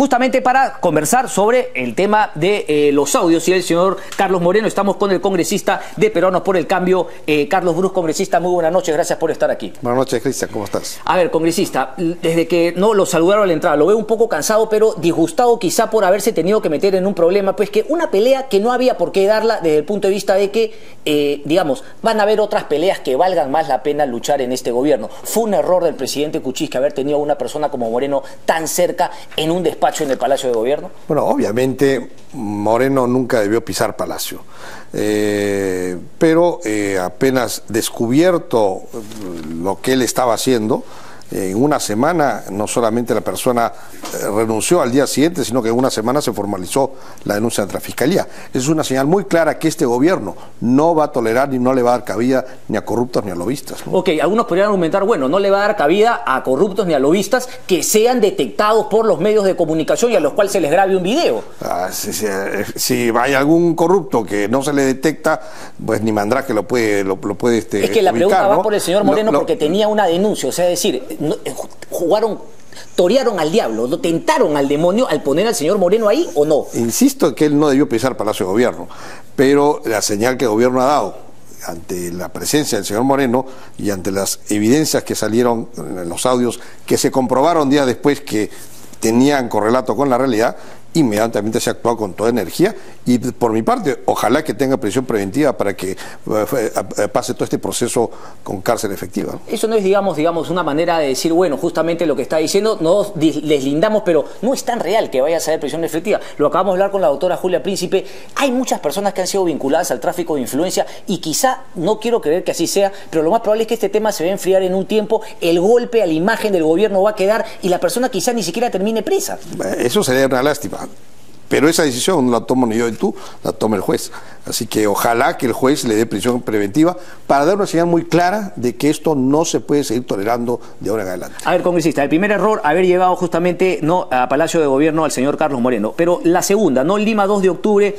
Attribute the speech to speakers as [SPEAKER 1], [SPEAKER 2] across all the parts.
[SPEAKER 1] justamente para conversar sobre el tema de los audios y el señor Carlos Moreno. Estamos con el congresista de Peruanos por el Cambio, Carlos Brus. Congresista, muy buenas noches, gracias por estar aquí.
[SPEAKER 2] Buenas noches, Cristian, ¿cómo estás?
[SPEAKER 1] A ver, congresista, desde que no lo saludaron a la entrada, lo veo un poco cansado, pero disgustado quizá por haberse tenido que meter en un problema, pues que una pelea que no había por qué darla desde el punto de vista de que, digamos, van a haber otras peleas que valgan más la pena luchar en este gobierno. Fue un error del presidente Kuczynski haber tenido a una persona como Moreno tan cerca en un despacho en el Palacio de Gobierno.
[SPEAKER 2] Bueno, obviamente Moreno nunca debió pisar Palacio, pero apenas descubierto lo que él estaba haciendo, en una semana no solamente la persona renunció al día siguiente, sino que en una semana se formalizó la denuncia ante la Fiscalía. Es una señal muy clara que este gobierno no va a tolerar ni no le va a dar cabida ni a corruptos ni a lobistas, ¿no?
[SPEAKER 1] Ok, algunos podrían argumentar, bueno, no le va a dar cabida a corruptos ni a lobistas que sean detectados por los medios de comunicación y a los cuales se les grabe un video.
[SPEAKER 2] Si hay algún corrupto que no se le detecta, pues ni Mandrake lo puede
[SPEAKER 1] es que la
[SPEAKER 2] ubicar,
[SPEAKER 1] pregunta va
[SPEAKER 2] ¿no?
[SPEAKER 1] por el señor Moreno porque tenía una denuncia, o sea, es decir, torearon al diablo, lo tentaron al demonio al poner al señor Moreno ahí, ¿o no?
[SPEAKER 2] Insisto que él no debió pisar Palacio de Gobierno, pero la señal que el gobierno ha dado ante la presencia del señor Moreno y ante las evidencias que salieron en los audios que se comprobaron días después que tenían correlato con la realidad, inmediatamente se ha actuado con toda energía y por mi parte, ojalá que tenga prisión preventiva para que pase todo este proceso con cárcel efectiva, ¿no?
[SPEAKER 1] Eso no es, digamos, una manera de decir, bueno, justamente lo que está diciendo, nos deslindamos, pero no es tan real que vaya a ser prisión efectiva. Lo acabamos de hablar con la doctora Julia Príncipe. Hay muchas personas que han sido vinculadas al tráfico de influencia y quizá, no quiero creer que así sea, pero lo más probable es que este tema se va a enfriar en un tiempo, el golpe a la imagen del gobierno va a quedar y la persona quizá ni siquiera termine presa.
[SPEAKER 2] Eso sería una lástima. Pero esa decisión no la tomo ni yo ni tú, la toma el juez. Así que ojalá que el juez le dé prisión preventiva para dar una señal muy clara de que esto no se puede seguir tolerando de ahora en adelante.
[SPEAKER 1] A ver, congresista, el primer error, haber llegado justamente no a Palacio de Gobierno al señor Carlos Moreno. Pero la segunda, no Lima 2 de octubre,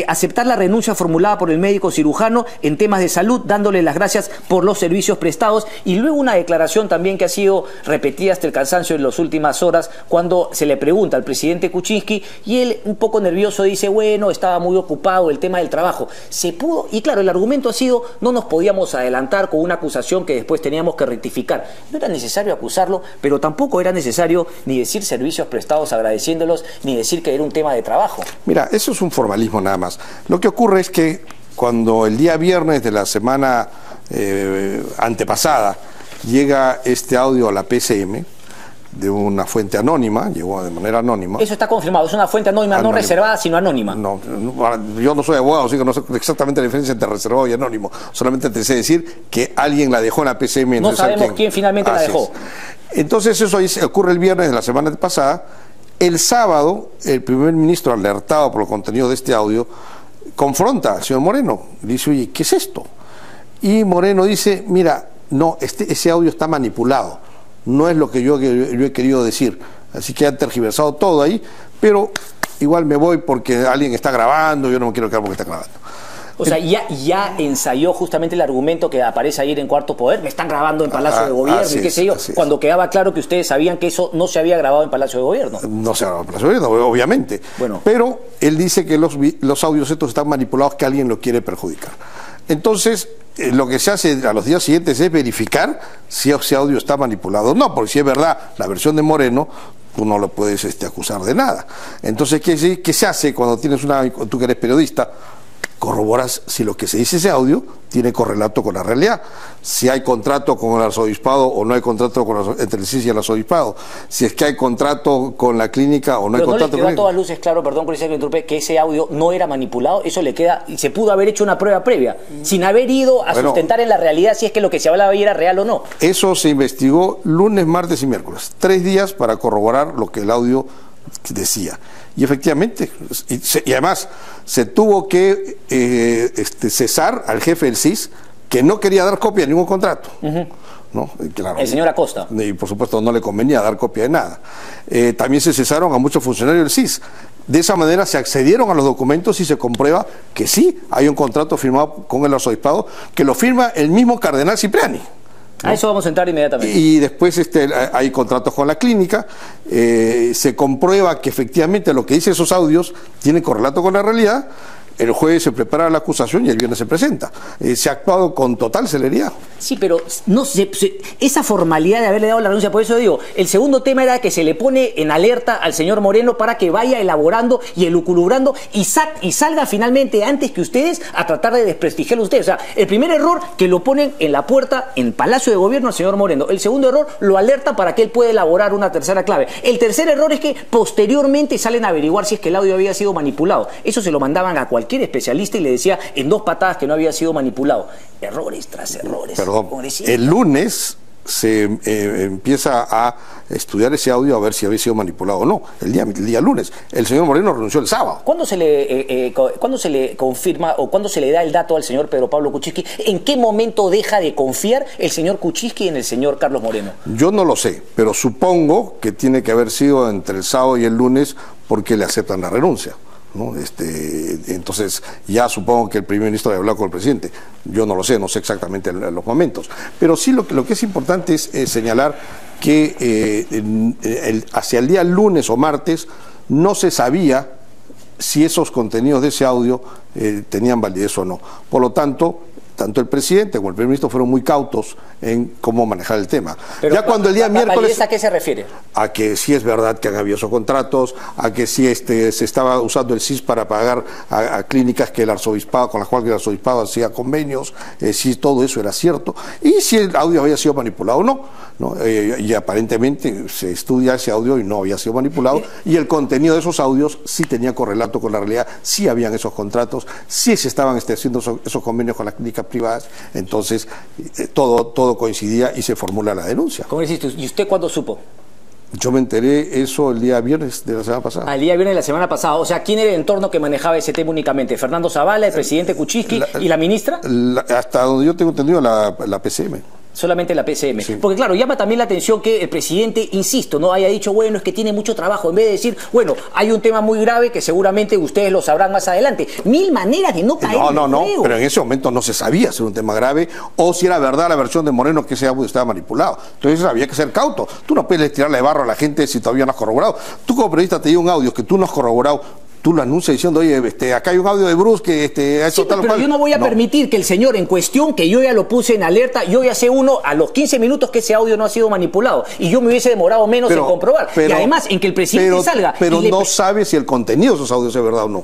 [SPEAKER 1] aceptar la renuncia formulada por el médico cirujano en temas de salud, dándole las gracias por los servicios prestados. Y luego una declaración también que ha sido repetida hasta el cansancio en las últimas horas, cuando se le pregunta al presidente Kuczynski y él, un poco nervioso, dice, bueno, estaba muy ocupado el tema del trabajo. Se pudo, y claro, el argumento ha sido, no nos podíamos adelantar con una acusación que después teníamos que rectificar. No era necesario acusarlo, pero tampoco era necesario ni decir servicios prestados agradeciéndolos, ni decir que era un tema de trabajo.
[SPEAKER 2] Mira, eso es un formalismo nada más. Lo que ocurre es que cuando el día viernes de la semana antepasada llega este audio a la PCM, de una fuente anónima, llegó de manera anónima.
[SPEAKER 1] Eso está confirmado, es una fuente anónima, no reservada, sino anónima.
[SPEAKER 2] No, yo no soy abogado, así que no sé exactamente la diferencia entre reservado y anónimo. Solamente te sé decir que alguien la dejó en la PCM.
[SPEAKER 1] No sabemos quién finalmente la dejó.
[SPEAKER 2] Entonces eso ocurre el viernes de la semana pasada. El sábado, el primer ministro, alertado por los contenidos de este audio, confronta al señor Moreno. Dice, oye, ¿qué es esto? Y Moreno dice, mira, no, ese audio está manipulado. No es lo que yo he querido decir. Así que han tergiversado todo ahí, pero igual me voy porque alguien está grabando, yo no me quiero quedar porque está grabando.
[SPEAKER 1] O sea, ya ensayó justamente el argumento que aparece ayer en Cuarto Poder, me están grabando en Palacio de Gobierno y qué sé yo, cuando quedaba claro que ustedes sabían que eso no se había grabado en Palacio de Gobierno.
[SPEAKER 2] No se ha grabado en Palacio de Gobierno, obviamente. Bueno. Pero él dice que los audios estos están manipulados, que alguien lo quiere perjudicar. Entonces, lo que se hace a los días siguientes es verificar si ese audio está manipulado o no, porque si es verdad la versión de Moreno, tú no lo puedes acusar de nada. Entonces, ¿qué se hace cuando tú que eres periodista? Corroboras si lo que se dice ese audio tiene correlato con la realidad, si hay contrato con el arzobispado o no hay contrato entre el CIS y el arzobispado, si es que hay contrato con la clínica o no hay contrato.
[SPEAKER 1] Pero no le quedó a todas luces claro, perdón por decir que ese audio no era manipulado, eso le queda, y se pudo haber hecho una prueba previa, sin haber ido a sustentar en la realidad si es que lo que se hablaba ahí era real o no.
[SPEAKER 2] Eso se investigó lunes, martes y miércoles, 3 días para corroborar lo que el audio decía. Y efectivamente, y además se tuvo que cesar al jefe del CIS, que no quería dar copia de ningún contrato. ¿No? Claro,
[SPEAKER 1] el señor Acosta.
[SPEAKER 2] Y por supuesto no le convenía dar copia de nada. También se cesaron a muchos funcionarios del CIS. De esa manera se accedieron a los documentos y se comprueba que sí hay un contrato firmado con el arzobispado, que lo firma el mismo cardenal Cipriani,
[SPEAKER 1] ¿no? A eso vamos a entrar inmediatamente.
[SPEAKER 2] Y después hay contratos con la clínica, se comprueba que efectivamente lo que dice esos audios tiene correlato con la realidad. El jueves se prepara la acusación y el viernes se presenta. Se ha actuado con total celeridad.
[SPEAKER 1] Sí, pero no esa formalidad de haberle dado la renuncia, por eso digo, el segundo tema era que se le pone en alerta al señor Moreno para que vaya elaborando y elucubrando y salga finalmente antes que ustedes a tratar de desprestigiarlo a ustedes. O sea, el primer error, que lo ponen en la puerta, en Palacio de Gobierno, al señor Moreno. El segundo error, lo alerta para que él pueda elaborar una tercera clave. El tercer error es que posteriormente salen a averiguar si es que el audio había sido manipulado. Eso se lo mandaban a cualquier especialista y le decía en 2 patadas que no había sido manipulado. Errores tras errores.
[SPEAKER 2] Perdón, el lunes se empieza a estudiar ese audio a ver si había sido manipulado o no. El día lunes. El señor Moreno renunció el sábado.
[SPEAKER 1] ¿Cuándo se le confirma o cuándo se le da el dato al señor Pedro Pablo Kuczynski? ¿En qué momento deja de confiar el señor Kuczynski en el señor Carlos Moreno?
[SPEAKER 2] Yo no lo sé, pero supongo que tiene que haber sido entre el sábado y el lunes porque le aceptan la renuncia, ¿no? Entonces ya supongo que el primer ministro había hablado con el presidente. Yo no lo sé, no sé exactamente los momentos, pero sí lo que es importante es señalar que hacia el día lunes o martes no se sabía si esos contenidos de ese audio tenían validez o no. Por lo tanto el presidente como el primer ministro fueron muy cautos en cómo manejar el tema.
[SPEAKER 1] Pero
[SPEAKER 2] ya cuando el día miércoles...
[SPEAKER 1] ¿A qué se refiere?
[SPEAKER 2] A que sí es verdad que han habido esos contratos, a que sí se estaba usando el SIS para pagar a clínicas que el arzobispado, con las cuales el arzobispado hacía convenios, si todo eso era cierto, y si el audio había sido manipulado o no, ¿no? Y aparentemente se estudia ese audio y no había sido manipulado, y el contenido de esos audios sí tenía correlato con la realidad, sí habían esos contratos, sí se estaban haciendo esos convenios con las clínicas privadas. Entonces todo coincidía y se formula la denuncia.
[SPEAKER 1] ¿Cómo decís tú? ¿Y usted cuándo supo?
[SPEAKER 2] Yo me enteré eso el día viernes de la semana pasada.
[SPEAKER 1] El día viernes de la semana pasada. O sea, ¿quién era el entorno que manejaba ese tema únicamente? ¿Fernando Zavala, el presidente Kuczynski y la ministra?
[SPEAKER 2] Hasta donde yo tengo entendido, la PCM.
[SPEAKER 1] Solamente la PCM.
[SPEAKER 2] Sí.
[SPEAKER 1] Porque claro, llama también la atención que el presidente, insisto, no haya dicho, bueno, es que tiene mucho trabajo, en vez de decir, bueno, hay un tema muy grave que seguramente ustedes lo sabrán más adelante. 1000 maneras de no caer en el juego.
[SPEAKER 2] Pero en ese momento no se sabía si era un tema grave o si era verdad la versión de Moreno que ese audio estaba manipulado. Entonces había que ser cauto. Tú no puedes tirarle barro a la gente si todavía no has corroborado. Tú como periodista te llega un audio que tú no has corroborado, tú lo anuncias diciendo, oye, acá hay un audio de Bruce que ha hecho tal o
[SPEAKER 1] pero
[SPEAKER 2] cual.
[SPEAKER 1] Yo no voy a permitir que el señor en cuestión, que yo ya lo puse en alerta, yo ya sé a los 15 minutos que ese audio no ha sido manipulado, y yo me hubiese demorado menos en comprobar. Y además, en que el presidente salga...
[SPEAKER 2] Pero no sabe si el contenido de esos audios es verdad o no.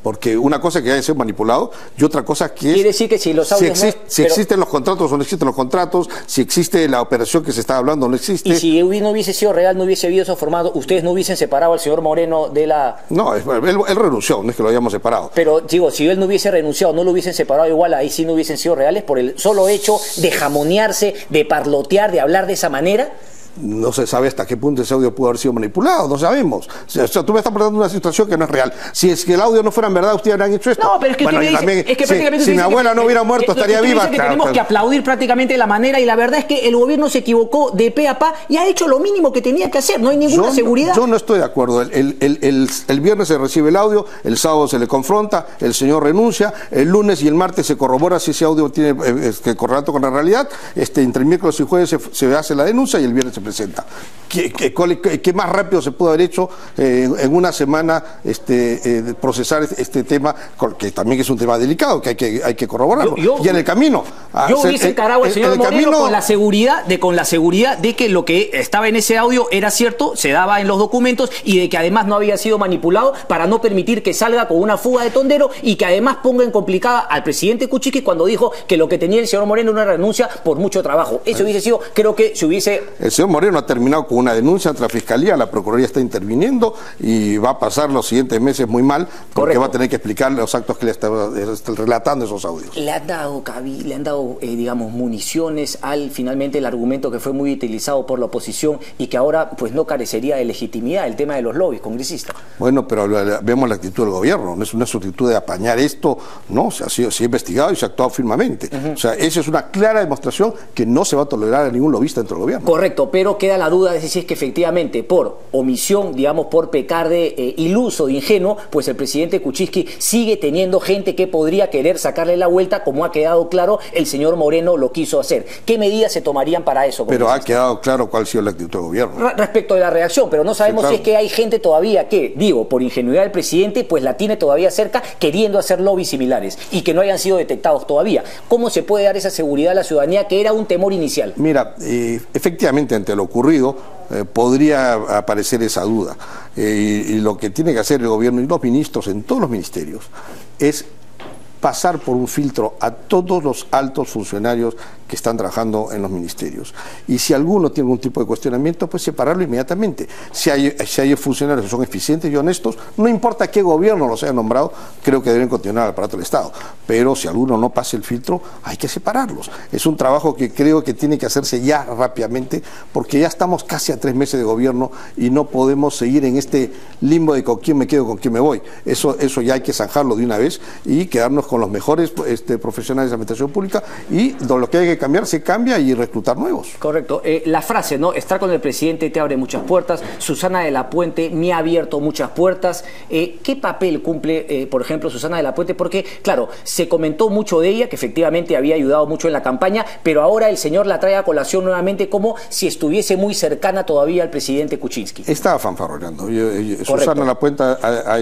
[SPEAKER 2] Porque una cosa es que haya sido manipulado y otra cosa que es...
[SPEAKER 1] Quiere decir que si los audios
[SPEAKER 2] si existen los contratos o no existen los contratos, si existe la operación que se está hablando o no existe...
[SPEAKER 1] Y si no hubiese sido real, no hubiese habido eso formado, ustedes no hubiesen separado al señor Moreno de la...
[SPEAKER 2] No, él renunció, no es que lo hayamos separado.
[SPEAKER 1] Pero digo, si él no hubiese renunciado, no lo hubiesen separado igual, ahí sí no hubiesen sido reales por el solo hecho de jamonearse, de parlotear, de hablar de esa manera.
[SPEAKER 2] No se sabe hasta qué punto ese audio pudo haber sido manipulado, no sabemos. O sea, tú me estás planteando una situación que no es real. Si es que el audio no fuera en verdad, ustedes habrían hecho esto.
[SPEAKER 1] No, pero es que
[SPEAKER 2] bueno, prácticamente si mi abuela no hubiera muerto, estaría viva.
[SPEAKER 1] Que tenemos que aplaudir prácticamente la manera, y la verdad es que el gobierno se equivocó de pe a pa y ha hecho lo mínimo que tenía que hacer. No hay ninguna seguridad.
[SPEAKER 2] Yo no estoy de acuerdo. El viernes se recibe el audio, el sábado se le confronta, el señor renuncia, el lunes y el martes se corrobora si ese audio tiene correlato con la realidad. Entre el miércoles y jueves se hace la denuncia y el viernes se presenta. ¿Qué más rápido se pudo haber hecho en una semana procesar este tema, que también es un tema delicado, que hay que corroborarlo? Y en el camino...
[SPEAKER 1] Yo hubiese encarado al señor Moreno con la seguridad de que lo que estaba en ese audio era cierto, se daba en los documentos, y de que además no había sido manipulado, para no permitir que salga con una fuga de tondero y que además ponga en complicada al presidente Kuczynski cuando dijo que lo que tenía el señor Moreno era una renuncia por mucho trabajo. Eso hubiese sido, creo que se hubiese...
[SPEAKER 2] El señor Moreno ha terminado con una denuncia ante la Fiscalía, la Procuraduría está interviniendo y va a pasar los siguientes meses muy mal, porque correcto, va a tener que explicar los actos que le está relatando esos audios.
[SPEAKER 1] Le han dado digamos, municiones finalmente el argumento que fue muy utilizado por la oposición y que ahora pues no carecería de legitimidad, el tema de los lobbies congresistas.
[SPEAKER 2] Bueno, pero vemos la actitud del gobierno, no es una actitud de apañar esto, no, se ha investigado y se ha actuado firmemente. O sea, esa es una clara demostración que no se va a tolerar a ningún lobista dentro del gobierno.
[SPEAKER 1] Correcto, pero pero queda la duda de si es que efectivamente por omisión, digamos, por pecar de iluso, de ingenuo, pues el presidente Kuczynski sigue teniendo gente que podría querer sacarle la vuelta, como ha quedado claro, el señor Moreno lo quiso hacer. ¿Qué medidas se tomarían para eso?
[SPEAKER 2] Pero ha quedado claro cuál ha sido la actitud del gobierno.
[SPEAKER 1] Respecto de la reacción, pero no sabemos si es que hay gente todavía que, digo, por ingenuidad del presidente, pues la tiene todavía cerca queriendo hacer lobbies similares y que no hayan sido detectados todavía. ¿Cómo se puede dar esa seguridad a la ciudadanía que era un temor inicial?
[SPEAKER 2] Mira, efectivamente ante lo ocurrido podría aparecer esa duda y lo que tiene que hacer el gobierno y los ministros en todos los ministerios es pasar por un filtro a todos los altos funcionarios que están trabajando en los ministerios. Y si alguno tiene algún tipo de cuestionamiento, pues separarlo inmediatamente. Si hay funcionarios que son eficientes y honestos, no importa qué gobierno los haya nombrado, creo que deben continuar al aparato del Estado. Pero si alguno no pasa el filtro, hay que separarlos. Es un trabajo que creo que tiene que hacerse ya rápidamente, porque ya estamos casi a 3 meses de gobierno y no podemos seguir en este limbo de con quién me quedo, con quién me voy. Eso ya hay que zanjarlo de una vez y quedarnos con los mejores profesionales de la administración pública, y lo que hay que cambiar se cambia y reclutar nuevos.
[SPEAKER 1] Correcto. La frase, ¿no? Estar con el presidente te abre muchas puertas. Susana de la Puente me ha abierto muchas puertas. ¿Qué papel cumple, por ejemplo, Susana de la Puente? Porque, claro, se comentó mucho de ella, que efectivamente había ayudado mucho en la campaña, pero ahora el señor la trae a colación nuevamente como si estuviese muy cercana todavía al presidente Kuczynski.
[SPEAKER 2] Estaba fanfarroneando. Susana de la Puente ha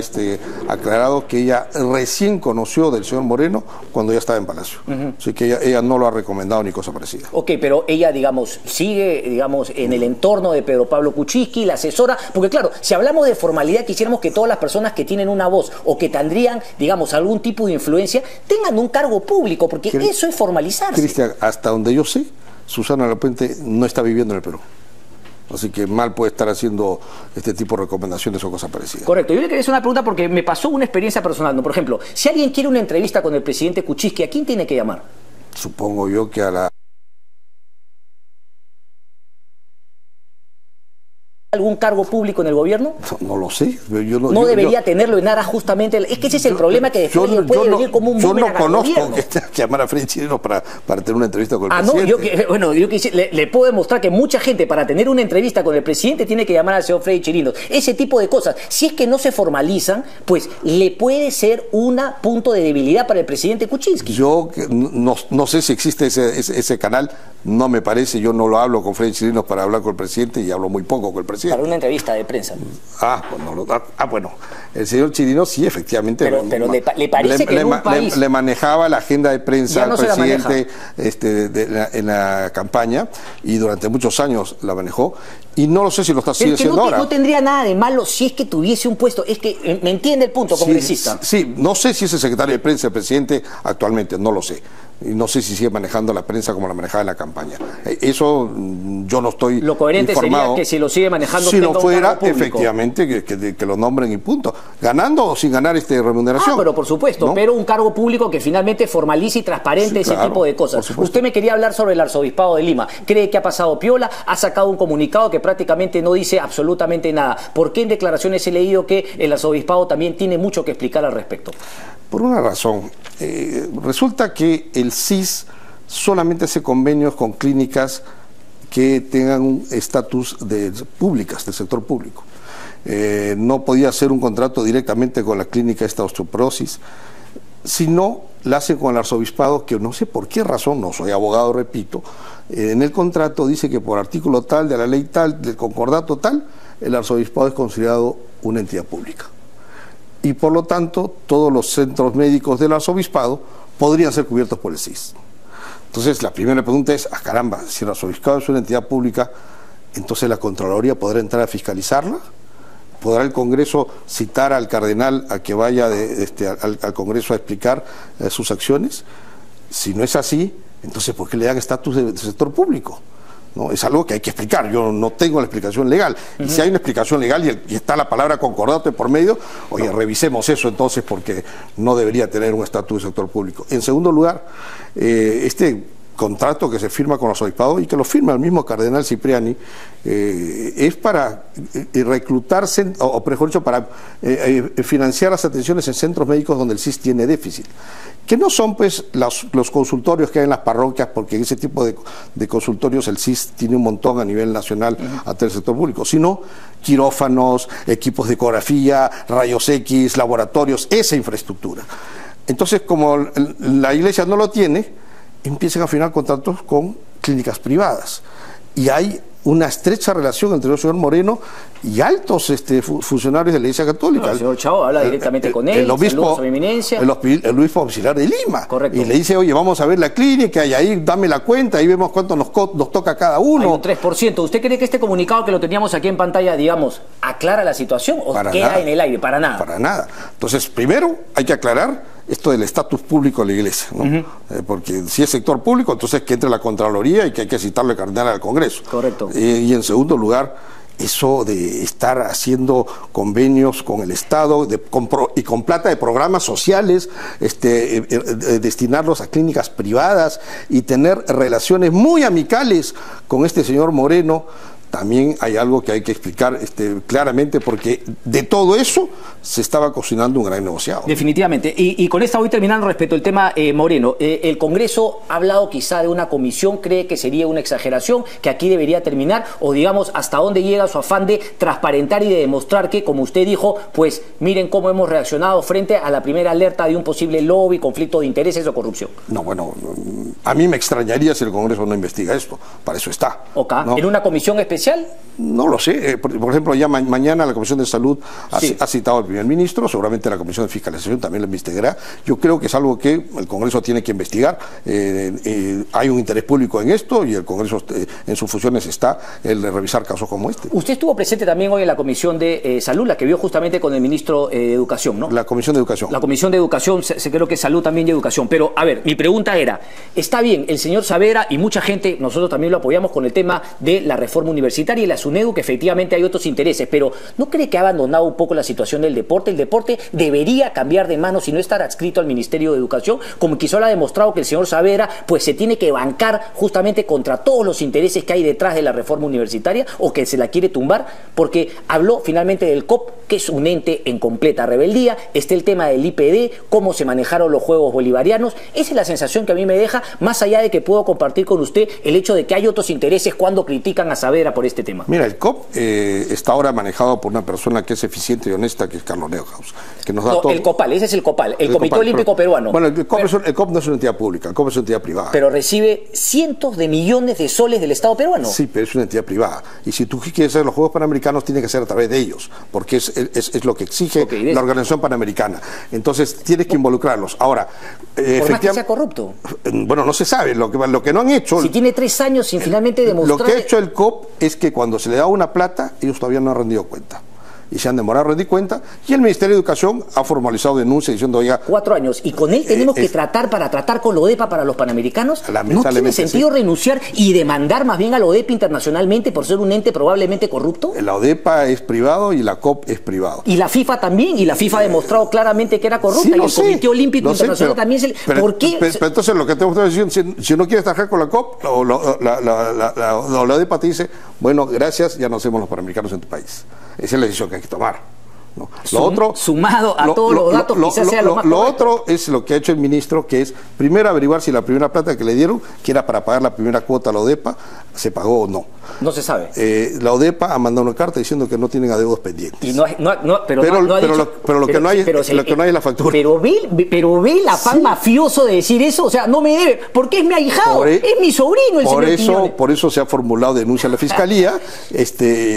[SPEAKER 2] aclarado que ella recién conoció del señor Moreno cuando ya estaba en Palacio. Así que ella no lo ha recomendado ni cosa parecida.
[SPEAKER 1] Ok, pero ella, digamos, sigue, digamos, en el entorno de Pedro Pablo Kuczynski, la asesora, porque claro, si hablamos de formalidad, quisiéramos que todas las personas que tienen una voz o que tendrían, digamos, algún tipo de influencia, tengan un cargo público, porque eso es formalizarse.
[SPEAKER 2] Cristian, hasta donde yo sé, Susana de la Puente no está viviendo en el Perú. Así que mal puede estar haciendo este tipo de recomendaciones o cosas parecidas.
[SPEAKER 1] Correcto. Yo le quería hacer una pregunta porque me pasó una experiencia personal, ¿no? Por ejemplo, si alguien quiere una entrevista con el presidente Kuczynski, ¿a quién tiene que llamar?
[SPEAKER 2] Supongo yo que a la...
[SPEAKER 1] ¿Algún cargo público en el gobierno?
[SPEAKER 2] No lo sé.
[SPEAKER 1] No debería tenerlo en nada justamente. Es que ese es el problema, que después puede venir como un boomerang.
[SPEAKER 2] Yo no conozco que llamar a Freddy Chirinos para tener una entrevista con el presidente.
[SPEAKER 1] No, yo le puedo demostrar que mucha gente para tener una entrevista con el presidente tiene que llamar al señor Freddy Chirinos. Ese tipo de cosas, si es que no se formalizan, pues le puede ser un punto de debilidad para el presidente Kuczynski.
[SPEAKER 2] Yo no sé si existe ese canal, no me parece. Yo no lo hablo con Freddy Chirinos para hablar con el presidente y hablo muy poco con el presidente.
[SPEAKER 1] Para una entrevista de prensa.
[SPEAKER 2] Bueno, el señor Chirinos sí, efectivamente.
[SPEAKER 1] Pero le parece que en un país...
[SPEAKER 2] Le manejaba la agenda de prensa al presidente en la campaña, y durante muchos años la manejó, y no lo sé si lo está haciendo ahora.
[SPEAKER 1] No tendría nada de malo si es que tuviese un puesto. Es que me entiende el punto, congresista.
[SPEAKER 2] Sí, no sé si es el secretario de prensa el presidente actualmente, no lo sé. Y no sé si sigue manejando la prensa como la manejaba en la campaña. Eso yo no estoy
[SPEAKER 1] Lo coherente
[SPEAKER 2] informado.
[SPEAKER 1] Sería que si lo sigue manejando,
[SPEAKER 2] si no fuera, efectivamente, que lo nombren y punto. Ganando o sin ganar remuneración.
[SPEAKER 1] Pero por supuesto, ¿no? Pero un cargo público que finalmente formalice y transparente ese tipo de cosas. Usted me quería hablar sobre el arzobispado de Lima. ¿Cree que ha pasado piola? Ha sacado un comunicado que prácticamente no dice absolutamente nada. ¿Por qué en declaraciones he leído que el arzobispado también tiene mucho que explicar al respecto?
[SPEAKER 2] Por una razón. Resulta que el CIS solamente hace convenios con clínicas que tengan un estatus públicas, del sector público. No podía hacer un contrato directamente con la clínica esta osteoporosis, sino la hace con el arzobispado, que no sé por qué razón, no soy abogado, repito, en el contrato dice que por artículo tal, de la ley tal, del concordato tal, el arzobispado es considerado una entidad pública. Y por lo tanto, todos los centros médicos del arzobispado podrían ser cubiertos por el CIS. Entonces, la primera pregunta es, caramba, si el arzobispado es una entidad pública, entonces la Contraloría podrá entrar a fiscalizarla. ¿Podrá el Congreso citar al cardenal a que vaya al Congreso a explicar sus acciones? Si no es así, entonces ¿por qué le dan estatus de sector público? ¿No? Es algo que hay que explicar. Yo no tengo la explicación legal. Y si hay una explicación legal y está la palabra concordato por medio, oye, revisemos eso entonces, porque no debería tener un estatus de sector público. En segundo lugar, contrato que se firma con los obispados y que lo firma el mismo cardenal Cipriani, es para reclutarse, o mejor dicho, para financiar las atenciones en centros médicos donde el CIS tiene déficit. Que no son pues los consultorios que hay en las parroquias, porque en ese tipo de consultorios el CIS tiene un montón a nivel nacional ante el sector público, sino quirófanos, equipos de ecografía, rayos X, laboratorios, esa infraestructura. Entonces, como la Iglesia no lo tiene, empiezan a firmar contratos con clínicas privadas. Y hay una estrecha relación entre el señor Moreno y altos funcionarios de la Iglesia Católica.
[SPEAKER 1] No, el señor Chao habla directamente con él,
[SPEAKER 2] el obispo,
[SPEAKER 1] su eminencia.
[SPEAKER 2] El obispo auxiliar de Lima.
[SPEAKER 1] Correcto.
[SPEAKER 2] Y le dice, oye, vamos a ver la clínica y ahí dame la cuenta, ahí vemos cuánto nos toca a cada uno.
[SPEAKER 1] Hay un 3%. ¿Usted cree que este comunicado que lo teníamos aquí en pantalla, digamos, aclara la situación o queda en el aire? Para nada.
[SPEAKER 2] Para nada. Entonces, primero hay que aclarar esto del estatus público de la Iglesia, ¿no? Porque si es sector público, entonces que entre la Contraloría y que hay que citarle cardenal al Congreso.
[SPEAKER 1] Correcto.
[SPEAKER 2] Y en segundo lugar, eso de estar haciendo convenios con el Estado y con plata de programas sociales, destinarlos a clínicas privadas y tener relaciones muy amicales con este señor Moreno. También hay algo que hay que explicar claramente, porque de todo eso se estaba cocinando un gran negociado.
[SPEAKER 1] Definitivamente. Y con esta voy terminando respecto al tema Moreno. El Congreso ha hablado quizá de una comisión, cree que sería una exageración, que aquí debería terminar, o digamos, hasta dónde llega su afán de transparentar y de demostrar que, como usted dijo, pues miren cómo hemos reaccionado frente a la primera alerta de un posible lobby, conflicto de intereses o corrupción.
[SPEAKER 2] No, bueno, a mí me extrañaría si el Congreso no investiga esto, para eso está.
[SPEAKER 1] ¿No? ¿En una comisión especial?
[SPEAKER 2] No lo sé. Por ejemplo, ya mañana la Comisión de Salud ha citado al primer ministro, seguramente la Comisión de Fiscalización también lo investigará. Yo creo que es algo que el Congreso tiene que investigar. Hay un interés público en esto y el Congreso en sus funciones está el de revisar casos como este.
[SPEAKER 1] Usted estuvo presente también hoy en la Comisión de Salud, la que vio justamente con el ministro de Educación, ¿no?
[SPEAKER 2] La Comisión de Educación.
[SPEAKER 1] La Comisión de Educación, creo que Salud también y Educación. Pero, a ver, mi pregunta era, está bien, el señor Saavedra y mucha gente, nosotros también lo apoyamos con el tema de la reforma universitaria y la SUNEDU, que efectivamente hay otros intereses, pero ¿no cree que ha abandonado un poco la situación del deporte? El deporte debería cambiar de manos y no estar adscrito al Ministerio de Educación, como quizá lo ha demostrado que el señor Saavedra pues se tiene que bancar justamente contra todos los intereses que hay detrás de la reforma universitaria, o que se la quiere tumbar, porque habló finalmente del COP, que es un ente en completa rebeldía. Está el tema del IPD, cómo se manejaron los Juegos Bolivarianos. Esa es la sensación que a mí me deja, más allá de que puedo compartir con usted el hecho de que hay otros intereses cuando critican a Saavedra por este tema.
[SPEAKER 2] Mira, el COP está ahora manejado por una persona que es eficiente y honesta, que es Carlos Neuhaus, que nos da todo.
[SPEAKER 1] El COPAL, ese es el COPAL, el Comité Olímpico Peruano.
[SPEAKER 2] Bueno, el COP no es una entidad pública, el COP es una entidad privada.
[SPEAKER 1] Pero recibe cientos de millones de soles del Estado peruano.
[SPEAKER 2] Sí, pero es una entidad privada. Y si tú quieres hacer los Juegos Panamericanos, tiene que ser a través de ellos, porque es lo que exige la Organización Panamericana. Entonces, tienes que involucrarlos. Ahora,
[SPEAKER 1] por más que sea corrupto.
[SPEAKER 2] Bueno, no se sabe. Lo que no han hecho...
[SPEAKER 1] Si tiene 3 años sin finalmente demostrar...
[SPEAKER 2] Lo que ha hecho el COP es que cuando se le da una plata, ellos todavía no han rendido cuenta. Y se han demorado a rendir cuenta, y el Ministerio de Educación ha formalizado denuncia diciendo, oiga...
[SPEAKER 1] 4 años, y con él tenemos que tratar con la ODEPA para los Panamericanos. ¿No tiene sentido renunciar y demandar más bien a la ODEPA internacionalmente por ser un ente probablemente corrupto?
[SPEAKER 2] La ODEPA es privado y la COP es privado.
[SPEAKER 1] Y la FIFA también, y la FIFA ha demostrado claramente que era corrupta, y el Comité Olímpico Internacional también se... ¿Por qué?
[SPEAKER 2] Pero entonces lo que tengo que decir, si no quieres trabajar con la COP, la ODEPA te dice, bueno, gracias, ya no hacemos los Panamericanos en tu país. Esa es la decisión que hay que tomar, ¿no? Lo otro,
[SPEAKER 1] sumado a todos los datos, quizás sea lo más correcto.
[SPEAKER 2] Lo otro es lo que ha hecho el ministro, que es primero averiguar si la primera plata que le dieron, que era para pagar la primera cuota a la ODEPA, se pagó o no.
[SPEAKER 1] No se sabe.
[SPEAKER 2] La ODEPA ha mandado una carta diciendo que no tienen adeudos pendientes.
[SPEAKER 1] Y pero
[SPEAKER 2] lo que no hay es la factura.
[SPEAKER 1] Pero ve el afán mafioso de decir eso. O sea, no me debe, porque es mi ahijado, es mi sobrino el señor Quiñones.
[SPEAKER 2] Por eso se ha formulado denuncia a la Fiscalía,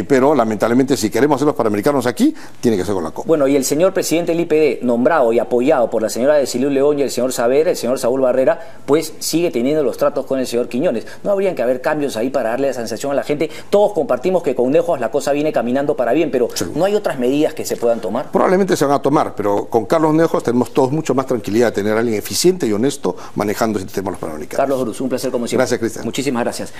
[SPEAKER 2] pero lamentablemente si queremos hacer los Panamericanos aquí, tiene que ser con la COP.
[SPEAKER 1] Bueno, y el señor presidente del IPD, nombrado y apoyado por la señora Decilú León y el señor Saavedra, el señor Saúl Barrera, pues sigue teniendo los tratos con el señor Quiñones. ¿No habrían que haber cambios ahí para darle la sensación a la gente? Todos compartimos que con Neuhaus la cosa viene caminando para bien, pero ¿no hay otras medidas que se puedan tomar?
[SPEAKER 2] Probablemente se van a tomar, pero con Carlos Neuhaus tenemos todos mucho más tranquilidad de tener a alguien eficiente y honesto manejando este tema de los Panamericanos.
[SPEAKER 1] Carlos Brus, un placer como siempre.
[SPEAKER 2] Gracias, Cristian.
[SPEAKER 1] Muchísimas gracias.